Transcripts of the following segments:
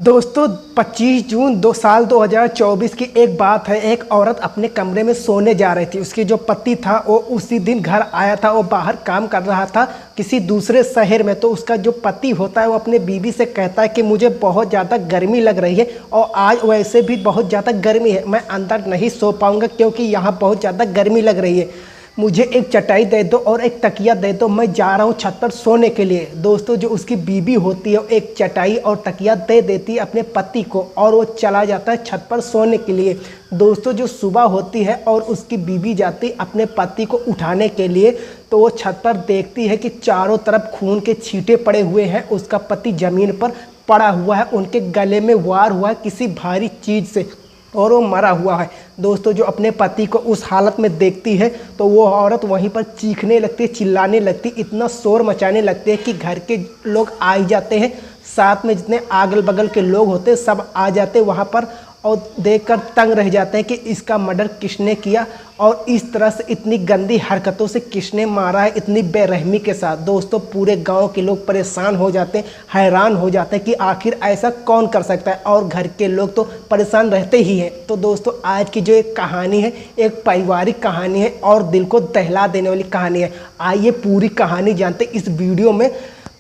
दोस्तों 25 जून 2024 की एक बात है। एक औरत अपने कमरे में सोने जा रही थी। उसकी जो पति था वो उसी दिन घर आया था। वो बाहर काम कर रहा था किसी दूसरे शहर में। तो उसका जो पति होता है वो अपने बीवी से कहता है कि मुझे बहुत ज़्यादा गर्मी लग रही है और आज वैसे भी बहुत ज़्यादा गर्मी है, मैं अंदर नहीं सो पाऊँगा क्योंकि यहाँ बहुत ज़्यादा गर्मी लग रही है। मुझे एक चटाई दे दो और एक तकिया दे दो, मैं जा रहा हूँ छत पर सोने के लिए। दोस्तों जो उसकी बीवी होती है वो एक चटाई और तकिया दे देती है अपने पति को और वो चला जाता है छत पर सोने के लिए। दोस्तों जो सुबह होती है और उसकी बीवी जाती अपने पति को उठाने के लिए, तो वो छत पर देखती है कि चारों तरफ खून के छींटे पड़े हुए हैं। उसका पति ज़मीन पर पड़ा हुआ है, उनके गले में वार हुआ है किसी भारी चीज़ से और वो मरा हुआ है। दोस्तों जो अपने पति को उस हालत में देखती है तो वो औरत वहीं पर चीखने लगती है, चिल्लाने लगती है, इतना शोर मचाने लगते हैं कि घर के लोग आ ही जाते हैं। साथ में जितने अगल बगल के लोग होते हैं सब आ जाते हैं वहाँ पर और देखकर तंग रह जाते हैं कि इसका मर्डर किसने किया और इस तरह से इतनी गंदी हरकतों से किसने मारा है, इतनी बेरहमी के साथ। दोस्तों पूरे गांव के लोग परेशान हो जाते हैं, हैरान हो जाते हैं कि आखिर ऐसा कौन कर सकता है और घर के लोग तो परेशान रहते ही हैं। तो दोस्तों आज की जो एक कहानी है एक पारिवारिक कहानी है और दिल को दहला देने वाली कहानी है। आइए पूरी कहानी जानते इस वीडियो में।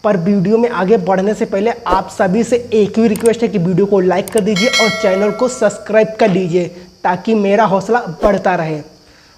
पर वीडियो में आगे बढ़ने से पहले आप सभी से एक ही रिक्वेस्ट है कि वीडियो को लाइक कर दीजिए और चैनल को सब्सक्राइब कर लीजिए ताकि मेरा हौसला बढ़ता रहे।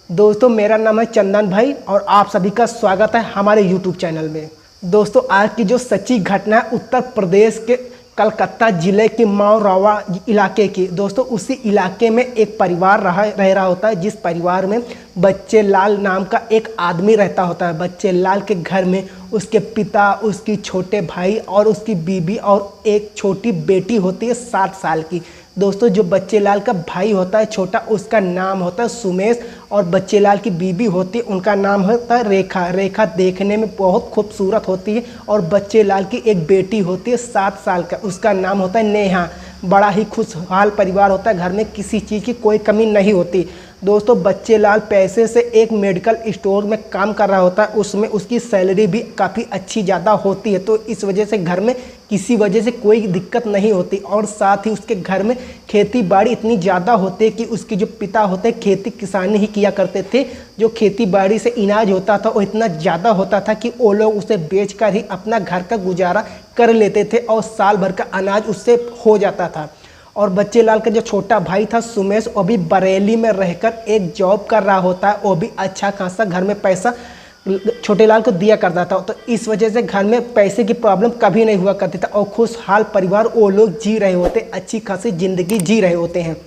दोस्तों मेरा नाम है चंदन भाई और आप सभी का स्वागत है हमारे यूट्यूब चैनल में। दोस्तों आज की जो सच्ची घटना है उत्तर प्रदेश के कलकत्ता ज़िले के माओरावा इलाके की। दोस्तों उसी इलाके में एक परिवार रह रहा होता है जिस परिवार में बच्चे लाल नाम का एक आदमी रहता होता है। बच्चे लाल के घर में उसके पिता, उसकी छोटे भाई और उसकी बीवी और एक छोटी बेटी होती है 7 साल की। दोस्तों जो बच्चे लाल का भाई होता है छोटा, उसका नाम होता है सुमेश और बच्चे लाल की बीवी होती है उनका नाम होता है रेखा। रेखा देखने में बहुत खूबसूरत होती है और बच्चे लाल की एक बेटी होती है 7 साल का, उसका नाम होता है नेहा। बड़ा ही खुशहाल परिवार होता है, घर में किसी चीज़ की कोई कमी नहीं होती। दोस्तों बच्चे लाल पैसे से एक मेडिकल स्टोर में काम कर रहा होता है, उसमें उसकी सैलरी भी काफ़ी अच्छी ज़्यादा होती है। तो इस वजह से घर में किसी वजह से कोई दिक्कत नहीं होती और साथ ही उसके घर में खेती बाड़ी इतनी ज़्यादा होती है कि उसके जो पिता होते खेती किसानी ही किया करते थे। जो खेती बाड़ी से अनाज होता था वो इतना ज़्यादा होता था कि वो लोग उसे बेचकर ही अपना घर का गुजारा कर लेते थे और साल भर का अनाज उससे हो जाता था। और बच्चे लाल का जो छोटा भाई था सुमेश, वो भी बरेली में रहकर एक जॉब कर रहा होता है। वो भी अच्छा खासा घर में पैसा छोटे लाल को दिया करता था। तो इस वजह से घर में पैसे की प्रॉब्लम कभी नहीं हुआ करती था और खुशहाल परिवार वो लोग जी रहे होते, अच्छी खासी ज़िंदगी जी रहे होते हैं।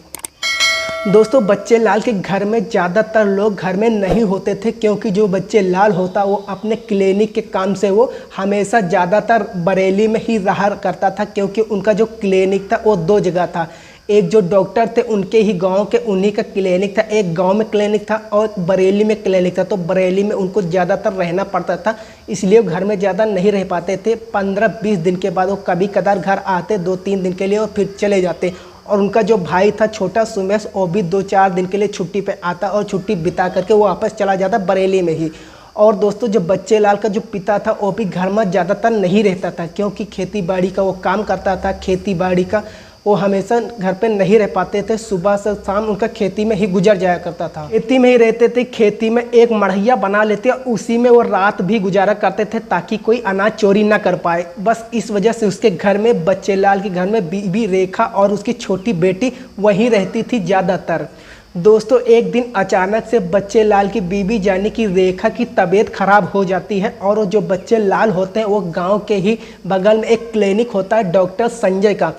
दोस्तों बच्चे लाल के घर में ज़्यादातर लोग घर में नहीं होते थे क्योंकि जो बच्चे लाल होता वो अपने क्लिनिक के काम से वो हमेशा ज़्यादातर बरेली में ही रहा करता था क्योंकि उनका जो क्लिनिक था वो 2 जगह था। एक जो डॉक्टर थे उनके ही गांव के उन्हीं का क्लिनिक था, एक गांव में क्लिनिक था और बरेली में क्लिनिक था। तो बरेली में उनको ज़्यादातर रहना पड़ता था, इसलिए वो घर में ज़्यादा नहीं रह पाते थे। 15-20 दिन के बाद वो कभी कदार घर आते 2-3 दिन के लिए और फिर चले जाते। और उनका जो भाई था छोटा सुमेश, वो भी 2-4 दिन के लिए छुट्टी पे आता और छुट्टी बिता करके वो वापस चला जाता बरेली में ही। और दोस्तों जो बच्चे लाल का जो पिता था वो भी घर में ज़्यादातर नहीं रहता था क्योंकि खेती बाड़ी का वो काम करता था। खेती बाड़ी का वो हमेशा घर पे नहीं रह पाते थे, सुबह से शाम उनका खेती में ही गुजर जाया करता था। खेती में ही रहते थे, खेती में एक मढ़ैया बना लेते और उसी में वो रात भी गुजारा करते थे ताकि कोई अनाज चोरी ना कर पाए। बस इस वजह से उसके घर में बच्चे लाल के घर में बीवी रेखा और उसकी छोटी बेटी वहीं रहती थी ज़्यादातर। दोस्तों एक दिन अचानक से बच्चे लाल की बीवी यानी कि रेखा की तबीयत खराब हो जाती है और जो बच्चे लाल होते हैं वो गाँव के ही बगल में एक क्लिनिक होता है डॉक्टर संजय का,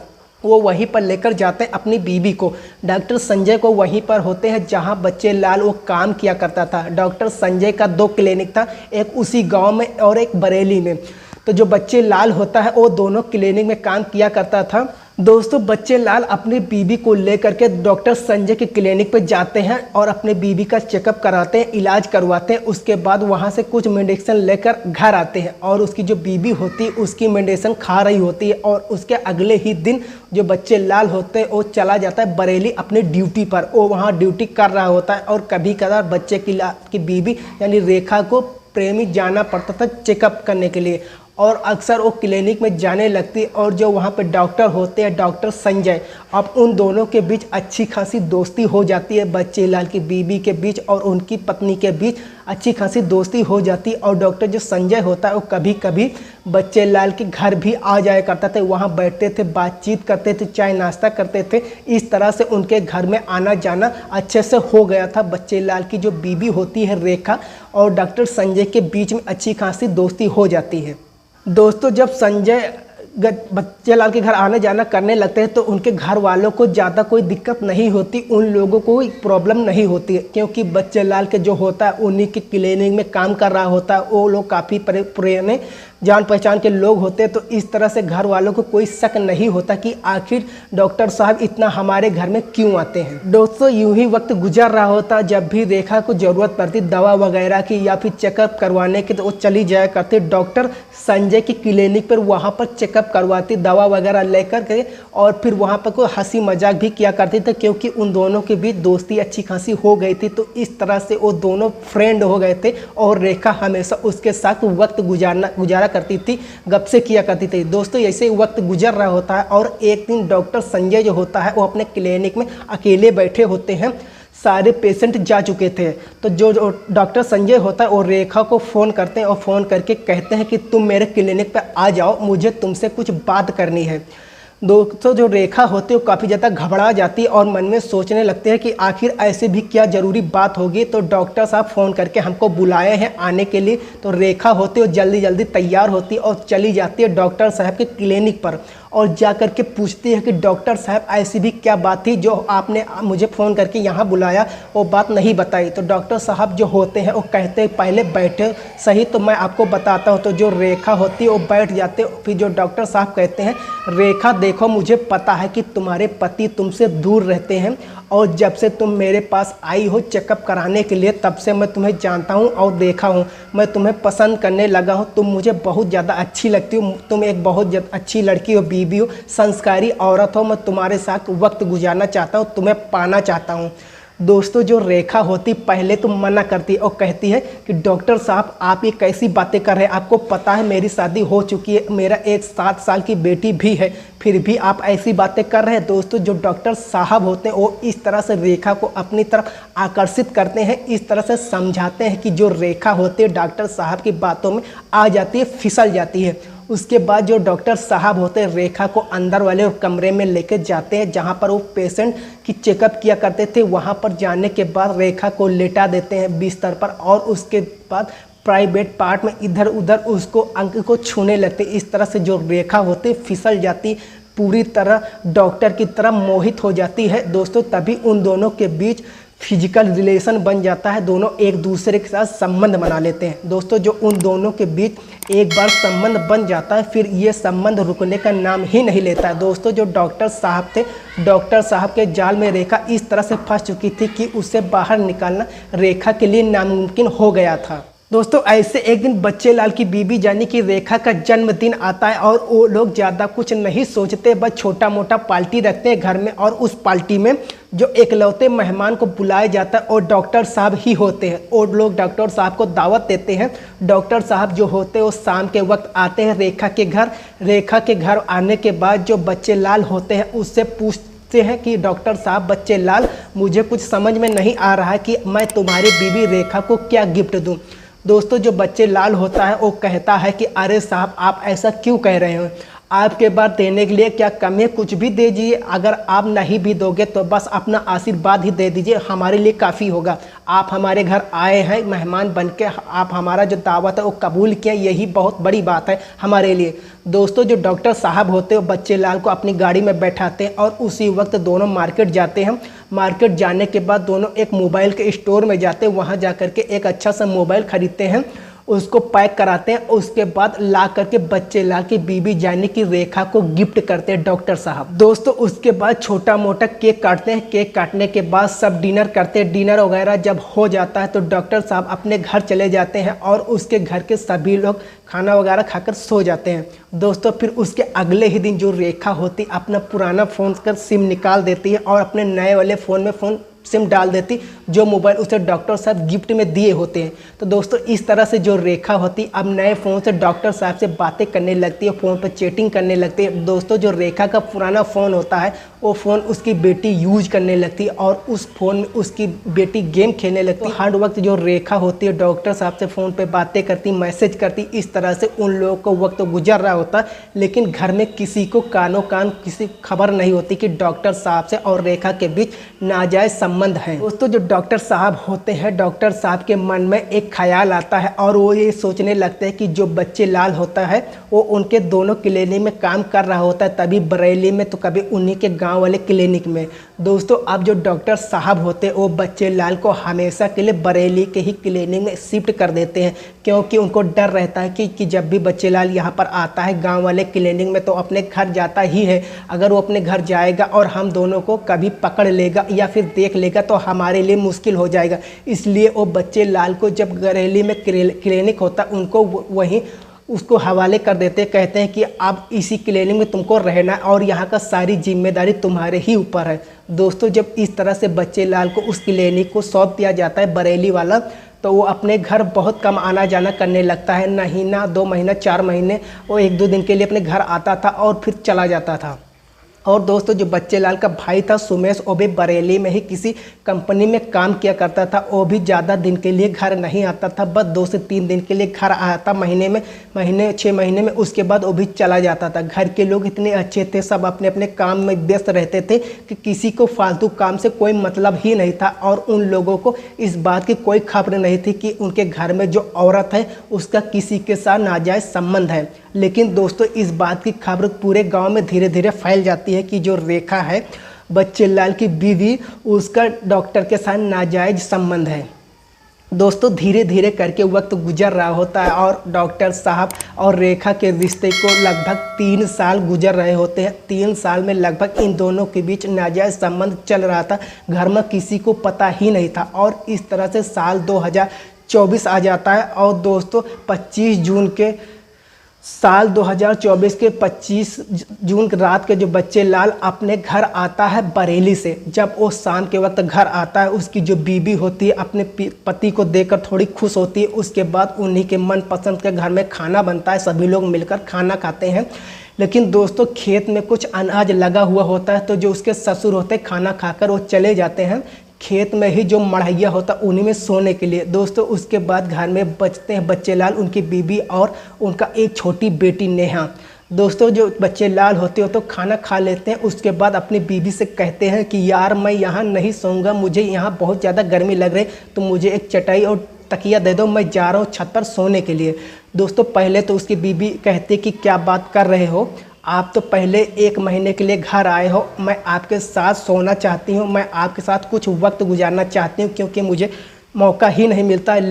वो वहीं पर लेकर जाते हैं अपनी बीवी को। डॉक्टर संजय को वहीं पर होते हैं जहां बच्चे लाल वो काम किया करता था। डॉक्टर संजय का 2 क्लिनिक था, एक उसी गांव में और एक बरेली में। तो जो बच्चे लाल होता है वो दोनों क्लिनिक में काम किया करता था। दोस्तों बच्चे लाल अपनी बीवी को लेकर के डॉक्टर संजय के क्लिनिक पर जाते हैं और अपने बीवी का चेकअप कराते हैं, इलाज करवाते हैं। उसके बाद वहां से कुछ मेडिसिन लेकर घर आते हैं और उसकी जो बीवी होती है उसकी मेडिसिन खा रही होती है। और उसके अगले ही दिन जो बच्चे लाल होते हैं वो चला जाता है बरेली अपने ड्यूटी पर। वो वहाँ ड्यूटी कर रहा होता है और कभी कभार बच्चे की बीवी यानी रेखा को प्रेमी जाना पड़ता था चेकअप करने के लिए। और अक्सर वो क्लिनिक में जाने लगती। और जो वहाँ पे डॉक्टर होते हैं, डॉक्टर संजय, अब उन दोनों के बीच अच्छी खासी दोस्ती हो जाती है। बच्चे लाल की बीबी के बीच और उनकी पत्नी के बीच अच्छी खासी दोस्ती हो जाती। और डॉक्टर जो संजय होता है वो कभी कभी बच्चे लाल के घर भी आ जाया करता था, वहाँ बैठते थे, बातचीत करते थे, चाय नाश्ता करते थे। इस तरह से उनके घर में आना जाना अच्छे से हो गया था। बच्चे लाल की जो बीबी होती है रेखा और डॉक्टर संजय के बीच में अच्छी खासी दोस्ती हो जाती है। दोस्तों, जब संजय बच्चे लाल के घर आने जाना करने लगते हैं तो उनके घर वालों को ज़्यादा कोई दिक्कत नहीं होती, उन लोगों को कोई प्रॉब्लम नहीं होती है, क्योंकि बच्चे लाल के जो होता है उन्हीं के क्लिनिक में काम कर रहा होता है। वो लोग काफ़ी पुराने जान पहचान के लोग होते हैं, तो इस तरह से घर वालों को कोई शक नहीं होता कि आखिर डॉक्टर साहब इतना हमारे घर में क्यों आते हैं। दोस्तों, यूं ही वक्त गुजर रहा होता, जब भी रेखा को ज़रूरत पड़ती दवा वगैरह की या फिर चेकअप करवाने की तो वो चली जाया करती डॉक्टर संजय की क्लिनिक पर। वहाँ पर चेकअप करवाती, दवा वगैरह लेकर के, और फिर वहाँ पर कोई हंसी मजाक भी किया करते थे, क्योंकि उन दोनों के बीच दोस्ती अच्छी खासी हो गई थी। तो इस तरह से वो दोनों फ्रेंड हो गए थे और रेखा हमेशा उसके साथ वक्त गुजारा करती थी, गप से किया करती थी। दोस्तों, ऐसे वक्त गुजर रहा होता है और एक दिन डॉक्टर संजय जो होता है वो अपने क्लिनिक में अकेले बैठे होते हैं। सारे पेशेंट जा चुके थे, तो जो डॉक्टर संजय होता है वो रेखा को फ़ोन करते हैं और फ़ोन करके कहते हैं कि तुम मेरे क्लिनिक पे आ जाओ, मुझे तुमसे कुछ बात करनी है। दोस्तों, जो रेखा होती है वो काफ़ी ज़्यादा घबरा जाती है और मन में सोचने लगते हैं कि आखिर ऐसे भी क्या ज़रूरी बात होगी। तो डॉक्टर साहब फ़ोन करके हमको बुलाए हैं आने के लिए। तो रेखा होती है वो जल्दी जल्दी तैयार होती है और चली जाती है डॉक्टर साहब के क्लिनिक पर और जा कर के पूछती है कि डॉक्टर साहब ऐसी भी क्या बात थी जो आपने मुझे फ़ोन करके यहाँ बुलाया, वो बात नहीं बताई। तो डॉक्टर साहब जो होते हैं वो कहते हैं पहले बैठे सही तो मैं आपको बताता हूँ। तो जो रेखा होती है वो बैठ जाते। फिर जो डॉक्टर साहब कहते हैं, रेखा देखो, मुझे पता है कि तुम्हारे पति तुमसे दूर रहते हैं और जब से तुम मेरे पास आई हो चेकअप कराने के लिए तब से मैं तुम्हें जानता हूँ और देखा हूँ। मैं तुम्हें पसंद करने लगा हूँ, तुम मुझे बहुत ज़्यादा अच्छी लगती हो, तुम एक बहुत अच्छी लड़की हो, बीबी हो, संस्कारी औरत हो। मैं तुम्हारे साथ वक्त गुजारना चाहता हूँ, तुम्हें पाना चाहता हूँ। दोस्तों, जो रेखा होती पहले तो मना करती है और कहती है कि डॉक्टर साहब आप ये कैसी बातें कर रहे हैं, आपको पता है मेरी शादी हो चुकी है, मेरा एक 7 साल की बेटी भी है, फिर भी आप ऐसी बातें कर रहे हैं। दोस्तों, जो डॉक्टर साहब होते हैं वो इस तरह से रेखा को अपनी तरफ आकर्षित करते हैं, इस तरह से समझाते हैं कि जो रेखा होती है डॉक्टर साहब की बातों में आ जाती है, फिसल जाती है। उसके बाद जो डॉक्टर साहब होते हैं रेखा को अंदर वाले कमरे में लेके जाते हैं जहां पर वो पेशेंट की चेकअप किया करते थे। वहां पर जाने के बाद रेखा को लेटा देते हैं बिस्तर पर और उसके बाद प्राइवेट पार्ट में इधर उधर उसको अंग को छूने लगते। इस तरह से जो रेखा होती फिसल जाती, पूरी तरह डॉक्टर की तरह मोहित हो जाती है। दोस्तों, तभी उन दोनों के बीच फिजिकल रिलेशन बन जाता है, दोनों एक दूसरे के साथ संबंध बना लेते हैं। दोस्तों, जो उन दोनों के बीच एक बार संबंध बन जाता है फिर ये संबंध रुकने का नाम ही नहीं लेता है। दोस्तों, जो डॉक्टर साहब थे, डॉक्टर साहब के जाल में रेखा इस तरह से फंस चुकी थी कि उससे बाहर निकालना रेखा के लिए नामुमकिन हो गया था। दोस्तों, ऐसे एक दिन बच्चे लाल की बीबी यानी कि रेखा का जन्मदिन आता है और वो लोग ज़्यादा कुछ नहीं सोचते, बस छोटा मोटा पार्टी रखते हैं घर में और उस पार्टी में जो एकलौते मेहमान को बुलाया जाता है और डॉक्टर साहब ही होते हैं। और लोग डॉक्टर साहब को दावत देते हैं। डॉक्टर साहब जो होते हैं वो शाम के वक्त आते हैं रेखा के घर। रेखा के घर आने के बाद जो बच्चे लाल होते हैं उससे पूछते हैं कि डॉक्टर साहब, बच्चे लाल, मुझे कुछ समझ में नहीं आ रहा है कि मैं तुम्हारी बीबी रेखा को क्या गिफ्ट दूं। दोस्तों, जो बच्चे लाल होता है वो कहता है कि अरे साहब, आप ऐसा क्यों कह रहे हो, आपके बाद देने के लिए क्या कमी है, कुछ भी दे दीजिए। अगर आप नहीं भी दोगे तो बस अपना आशीर्वाद ही दे दीजिए, हमारे लिए काफ़ी होगा। आप हमारे घर आए हैं मेहमान बनके, आप हमारा जो दावत है वो कबूल किया, यही बहुत बड़ी बात है हमारे लिए। दोस्तों, जो डॉक्टर साहब होते हैं बच्चे लाल को अपनी गाड़ी में बैठाते हैं और उसी वक्त दोनों मार्केट जाते हैं। मार्केट जाने के बाद दोनों एक मोबाइल के स्टोर में जाते हैं, वहाँ जा कर के एक अच्छा सा मोबाइल खरीदते हैं, उसको पैक कराते हैं। उसके बाद ला करके बच्चे लाल की बीबी यानी कि रेखा को गिफ्ट करते हैं डॉक्टर साहब। दोस्तों, उसके बाद छोटा मोटा केक काटते हैं। केक काटने के बाद सब डिनर करते हैं। डिनर वगैरह जब हो जाता है तो डॉक्टर साहब अपने घर चले जाते हैं और उसके घर के सभी लोग खाना वगैरह खाकर सो जाते हैं। दोस्तों, फिर उसके अगले ही दिन जो रेखा होती अपना पुराना फ़ोन का सिम निकाल देती है और अपने नए वाले फ़ोन में फ़ोन सिम डाल देती, जो मोबाइल उसे डॉक्टर साहब गिफ्ट में दिए होते हैं। तो दोस्तों इस तरह से जो रेखा होती अब नए फ़ोन से डॉक्टर साहब से बातें करने लगती है, फ़ोन पर चैटिंग करने लगती है। दोस्तों जो रेखा का पुराना फ़ोन होता है वो फ़ोन उसकी बेटी यूज करने लगती है और उस फ़ोन में उसकी बेटी गेम खेलने लगती है। हर वक्त जो रेखा होती है डॉक्टर साहब से फ़ोन पे बातें करती, मैसेज करती, इस तरह से उन लोगों को वक्त गुजर रहा होता। लेकिन घर में किसी को कानो कान किसी खबर नहीं होती कि डॉक्टर साहब से और रेखा के बीच नाजायज़ संबंध हैं। दोस्तों जो डॉक्टर साहब होते हैं, डॉक्टर साहब के मन में एक ख्याल आता है और वो ये सोचने लगते हैं कि जो बच्चे लाल होता है वो उनके दोनों क्लिनिक में काम कर रहा होता है, तभी बरेली में तो कभी उन्हीं के गांव वाले क्लिनिक में। दोस्तों अब जो डॉक्टर साहब होते हैं वो बच्चे लाल को हमेशा के लिए बरेली के ही क्लिनिक में शिफ्ट कर देते हैं, क्योंकि उनको डर रहता है कि जब भी बच्चे लाल यहाँ पर आता है गांव वाले क्लिनिक में तो अपने घर जाता ही है। अगर वो अपने घर जाएगा और हम दोनों को कभी पकड़ लेगा या फिर देख लेगा तो हमारे लिए मुश्किल हो जाएगा। इसलिए वो बच्चे लाल को जब बरेली में क्लिनिक होता उनको वहीं उसको हवाले कर देते, कहते हैं कि अब इसी क्लिनिक में तुमको रहना है और यहाँ का सारी जिम्मेदारी तुम्हारे ही ऊपर है। दोस्तों जब इस तरह से बच्चे लाल को उस क्लिनिक को सौंप दिया जाता है बरेली वाला, तो वो अपने घर बहुत कम आना जाना करने लगता है। महीना 2 महीना 4 महीने वो 1-2 दिन के लिए अपने घर आता था और फिर चला जाता था। और दोस्तों जो बच्चे लाल का भाई था सुमेश, वो भी बरेली में ही किसी कंपनी में काम किया करता था। वो भी ज़्यादा दिन के लिए घर नहीं आता था, बस 2 से 3 दिन के लिए घर आया था महीने 6 महीने में, उसके बाद वो भी चला जाता था। घर के लोग इतने अच्छे थे, सब अपने अपने काम में व्यस्त रहते थे कि किसी को फालतू काम से कोई मतलब ही नहीं था और उन लोगों को इस बात की कोई खबर नहीं थी कि उनके घर में जो औरत है उसका किसी के साथ नाजायज़ संबंध है। लेकिन दोस्तों इस बात की खबर पूरे गांव में धीरे धीरे फैल जाती है कि जो रेखा है बच्चे लाल की बीवी, उसका डॉक्टर के साथ नाजायज़ संबंध है। दोस्तों धीरे धीरे करके वक्त गुजर रहा होता है और डॉक्टर साहब और रेखा के रिश्ते को लगभग 3 साल गुजर रहे होते हैं। 3 साल में लगभग इन दोनों के बीच नाजायज़ संबंध चल रहा था, घर में किसी को पता ही नहीं था। और इस तरह से साल 2024 आ जाता है और दोस्तों 2024 के 25 जून रात के जो बच्चे लाल अपने घर आता है बरेली से। जब वो शाम के वक्त घर आता है, उसकी जो बीवी होती है अपने पति को देखकर थोड़ी खुश होती है। उसके बाद उन्हीं के मनपसंद के घर में खाना बनता है, सभी लोग मिलकर खाना खाते हैं। लेकिन दोस्तों खेत में कुछ अनाज लगा हुआ होता है, तो जो उसके ससुर होते हैं खाना खाकर वो चले जाते हैं खेत में ही जो मढ़ैया होता है उन्हीं में सोने के लिए। दोस्तों उसके बाद घर में बचते हैं बच्चे लाल, उनकी बीवी और उनका एक छोटी बेटी नेहा। दोस्तों जो बच्चे लाल होते हो तो खाना खा लेते हैं, उसके बाद अपनी बीवी से कहते हैं कि यार मैं यहाँ नहीं सोऊंगा, मुझे यहाँ बहुत ज़्यादा गर्मी लग रही, तो मुझे एक चटाई और तकिया दे दो, मैं जा रहा हूँ छत पर सोने के लिए। दोस्तों पहले तो उसकी बीवी कहती कि क्या बात कर रहे हो, आप तो पहले 1 महीने के लिए घर आए हो, मैं आपके साथ सोना चाहती हूँ, मैं आपके साथ कुछ वक्त गुजारना चाहती हूँ क्योंकि मुझे मौका ही नहीं मिलता है।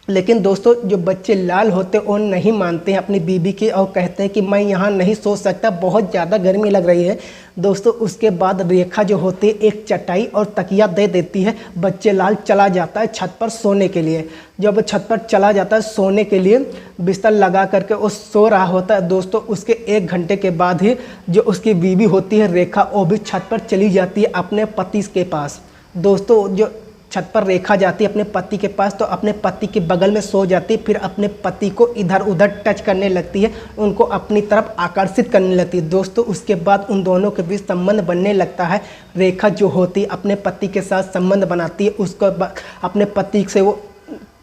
लेकिन दोस्तों जो बच्चे लाल होते हैं वो नहीं मानते हैं अपनी बीवी की और कहते हैं कि मैं यहाँ नहीं सो सकता, बहुत ज़्यादा गर्मी लग रही है। दोस्तों उसके बाद रेखा जो होती है एक चटाई और तकिया दे देती है, बच्चे लाल चला जाता है छत पर सोने के लिए। जब छत पर चला जाता है सोने के लिए, बिस्तर लगा करके वो सो रहा होता है। दोस्तों उसके 1 घंटे के बाद ही जो उसकी बीवी होती है रेखा, वो भी छत पर चली जाती है अपने पति के पास। दोस्तों जो छत पर रेखा जाती है अपने पति के पास, तो अपने पति के बगल में सो जाती है, फिर अपने पति को इधर उधर टच करने लगती है, उनको अपनी तरफ आकर्षित करने लगती है। दोस्तों उसके बाद उन दोनों के बीच संबंध बनने लगता है। रेखा जो होती है अपने पति के साथ संबंध बनाती है, उसको अपने पति से वो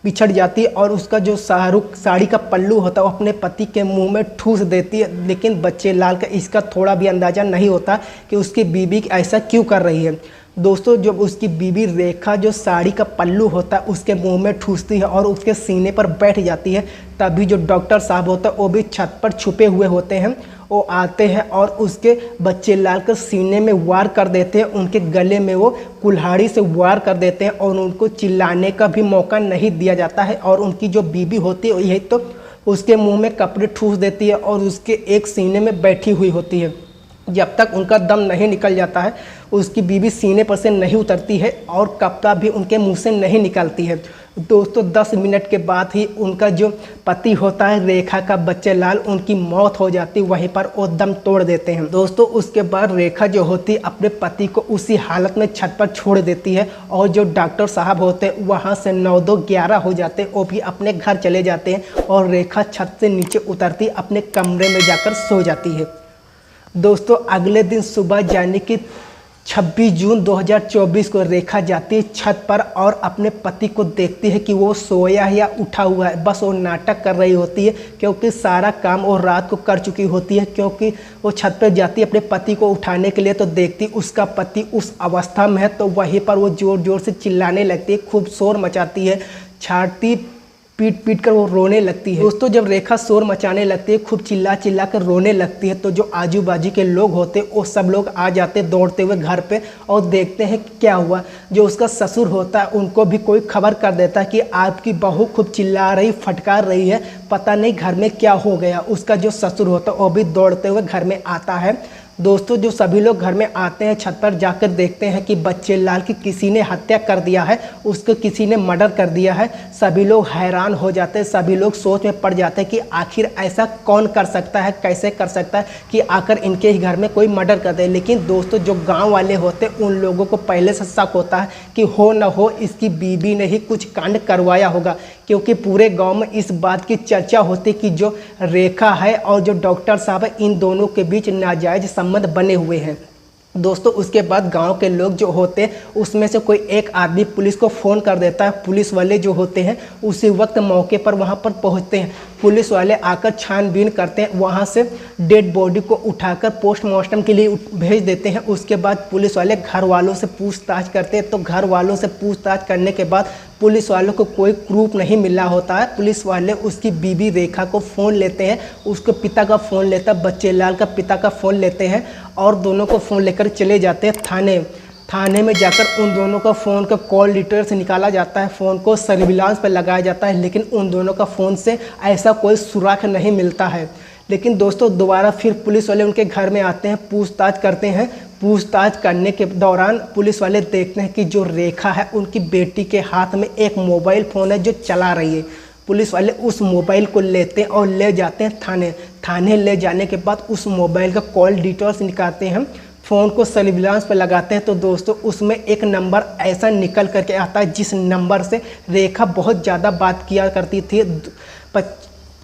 बिछड़ जाती है और उसका जो साड़ी का पल्लू होता है वो अपने पति के मुंह में ठूस देती है। लेकिन बच्चे लाल का इसका थोड़ा भी अंदाज़ा नहीं होता कि उसकी बीवी ऐसा क्यों कर रही है। दोस्तों जब उसकी बीवी रेखा जो साड़ी का पल्लू होता है उसके मुंह में ठूसती है और उसके सीने पर बैठ जाती है, तभी जो डॉक्टर साहब होता है वो भी छत पर छुपे हुए होते हैं। वो आते हैं और उसके बच्चे लाल के सीने में वार कर देते हैं, उनके गले में वो कुल्हाड़ी से वार कर देते हैं और उनको चिल्लाने का भी मौका नहीं दिया जाता है। और उनकी जो बीवी होती है यही तो उसके मुंह में कपड़े ठूस देती है और उसके एक सीने में बैठी हुई होती है। जब तक उनका दम नहीं निकल जाता है, उसकी बीवी सीने पर से नहीं उतरती है और कप्तान भी उनके मुंह से नहीं निकलती है। दोस्तों 10 मिनट के बाद ही उनका जो पति होता है रेखा का बच्चे लाल, उनकी मौत हो जाती है, वहीं पर वो दम तोड़ देते हैं। दोस्तों उसके बाद रेखा जो होती है अपने पति को उसी हालत में छत पर छोड़ देती है और जो डॉक्टर साहब होते हैं वहाँ से 9-2-11 हो जाते हैं, वो भी अपने घर चले जाते हैं और रेखा छत से नीचे उतरती अपने कमरे में जाकर सो जाती है। दोस्तों अगले दिन सुबह यानी कि 26 जून 2024 को रेखा जाती है छत पर और अपने पति को देखती है कि वो सोया है या उठा हुआ है। बस वो नाटक कर रही होती है क्योंकि सारा काम वो रात को कर चुकी होती है, क्योंकि वो छत पर जाती है अपने पति को उठाने के लिए तो देखती उसका पति उस अवस्था में है, तो वहीं पर वो ज़ोर ज़ोर से चिल्लाने लगती है, खूब शोर मचाती है, छाती पीट पीट कर वो रोने लगती है। दोस्तों जब रेखा शोर मचाने लगती है, खूब चिल्ला चिल्ला कर रोने लगती है, तो जो आजू बाजू के लोग होते वो सब लोग आ जाते दौड़ते हुए घर पे और देखते हैं कि क्या हुआ। जो उसका ससुर होता है उनको भी कोई खबर कर देता है कि आपकी बहू खूब चिल्ला रही, फटकार रही है, पता नहीं घर में क्या हो गया। उसका जो ससुर होता है वो भी दौड़ते हुए घर में आता है। दोस्तों जो सभी लोग घर में आते हैं, छत पर जाकर देखते हैं कि बच्चे लाल की किसी ने हत्या कर दिया है, उसको किसी ने मर्डर कर दिया है। सभी लोग हैरान हो जाते हैं, सभी लोग सोच में पड़ जाते हैं कि आखिर ऐसा कौन कर सकता है, कैसे कर सकता है कि आकर इनके ही घर में कोई मर्डर कर दे। लेकिन दोस्तों जो गांव वाले होते हैं उन लोगों को पहले से शक होता है कि हो न हो इसकी बीवी ने ही कुछ कांड करवाया होगा, क्योंकि पूरे गांव में इस बात की चर्चा होती कि जो रेखा है और जो डॉक्टर साहब है इन दोनों के बीच नाजायज संबंध बने हुए हैं। दोस्तों उसके बाद गांव के लोग जो होते हैं उसमें से कोई एक आदमी पुलिस को फ़ोन कर देता है। पुलिस वाले जो होते हैं उसी वक्त मौके पर वहां पर पहुंचते हैं। पुलिस वाले आकर छानबीन करते हैं, वहां से डेड बॉडी को उठाकर पोस्टमार्टम के लिए भेज देते हैं। उसके बाद पुलिस वाले घर वालों से पूछताछ करते हैं, तो घर वालों से पूछताछ करने के बाद पुलिस वालों को कोई प्रूफ नहीं मिला होता है। पुलिस वाले उसकी बीवी रेखा को फ़ोन लेते हैं, उसके पिता का फ़ोन लेता है, बच्चे लाल का पिता का फ़ोन लेते हैं और दोनों को फ़ोन लेकर चले जाते हैं थाने में जाकर उन दोनों का फ़ोन का कॉल डिटेल से निकाला जाता है, फ़ोन को सर्विलांस पर लगाया जाता है, लेकिन उन दोनों का फ़ोन से ऐसा कोई सुराग नहीं मिलता है। लेकिन दोस्तों दोबारा फिर पुलिस वाले उनके घर में आते हैं, पूछताछ करते हैं। पूछताछ करने के दौरान पुलिस वाले देखते हैं कि जो रेखा है उनकी बेटी के हाथ में एक मोबाइल फ़ोन है जो चला रही है। पुलिस वाले उस मोबाइल को लेते हैं और ले जाते हैं थाने ले जाने के बाद उस मोबाइल का कॉल डिटेल्स निकालते हैं, फ़ोन को सर्विलांस पर लगाते हैं। तो दोस्तों उसमें एक नंबर ऐसा निकल करके आता है जिस नंबर से रेखा बहुत ज़्यादा बात किया करती थी।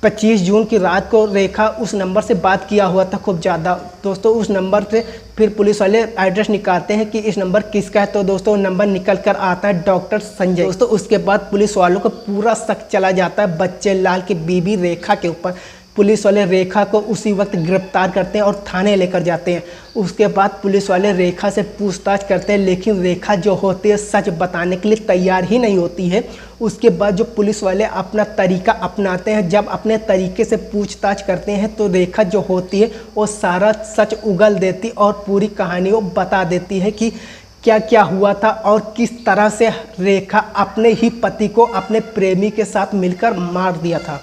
25 जून की रात को रेखा उस नंबर से बात किया हुआ था खूब ज़्यादा। दोस्तों उस नंबर से फिर पुलिस वाले एड्रेस निकालते हैं कि इस नंबर किसका है, तो दोस्तों नंबर निकल कर आता है डॉक्टर संजय। दोस्तों उसके बाद पुलिस वालों को पूरा शक चला जाता है बच्चे लाल की बीवी रेखा के ऊपर। पुलिस वाले रेखा को उसी वक्त गिरफ्तार करते हैं और थाने लेकर जाते हैं। उसके बाद पुलिस वाले रेखा से पूछताछ करते हैं, लेकिन रेखा जो होती है सच बताने के लिए तैयार ही नहीं होती है। उसके बाद जो पुलिस वाले अपना तरीका अपनाते हैं, जब अपने तरीके से पूछताछ करते हैं तो रेखा जो होती है वो सारा सच उगल देती और पूरी कहानी वो बता देती है कि क्या क्या हुआ था और किस तरह से रेखा अपने ही पति को अपने प्रेमी के साथ मिलकर मार दिया था।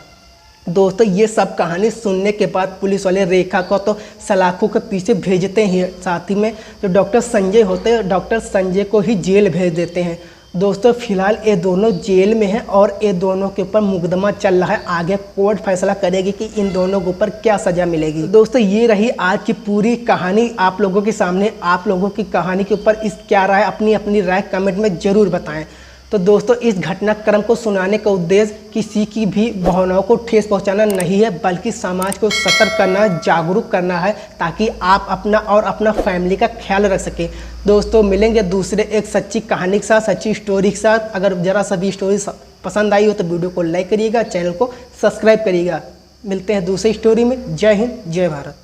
दोस्तों ये सब कहानी सुनने के बाद पुलिस वाले रेखा को तो सलाखों के पीछे भेजते हैं, साथ ही में जो डॉक्टर संजय होते हैं डॉक्टर संजय को ही जेल भेज देते हैं। दोस्तों फिलहाल ये दोनों जेल में हैं और ये दोनों के ऊपर मुकदमा चल रहा है। आगे कोर्ट फैसला करेगी कि इन दोनों के ऊपर क्या सज़ा मिलेगी। दोस्तों ये रही आज की पूरी कहानी आप लोगों के सामने। आप लोगों की कहानी के ऊपर इस क्या राय, अपनी राय कमेंट में ज़रूर बताएं। तो दोस्तों इस घटनाक्रम को सुनाने का उद्देश्य किसी की भी भावनाओं को ठेस पहुंचाना नहीं है, बल्कि समाज को सतर्क करना, जागरूक करना है, ताकि आप अपना और अपना फैमिली का ख्याल रख सकें। दोस्तों मिलेंगे दूसरे एक सच्ची कहानी के साथ, सच्ची स्टोरी के साथ। अगर ज़रा सा भी स्टोरी पसंद आई हो तो वीडियो को लाइक करिएगा, चैनल को सब्सक्राइब करिएगा। मिलते हैं दूसरी स्टोरी में। जय हिंद, जय भारत।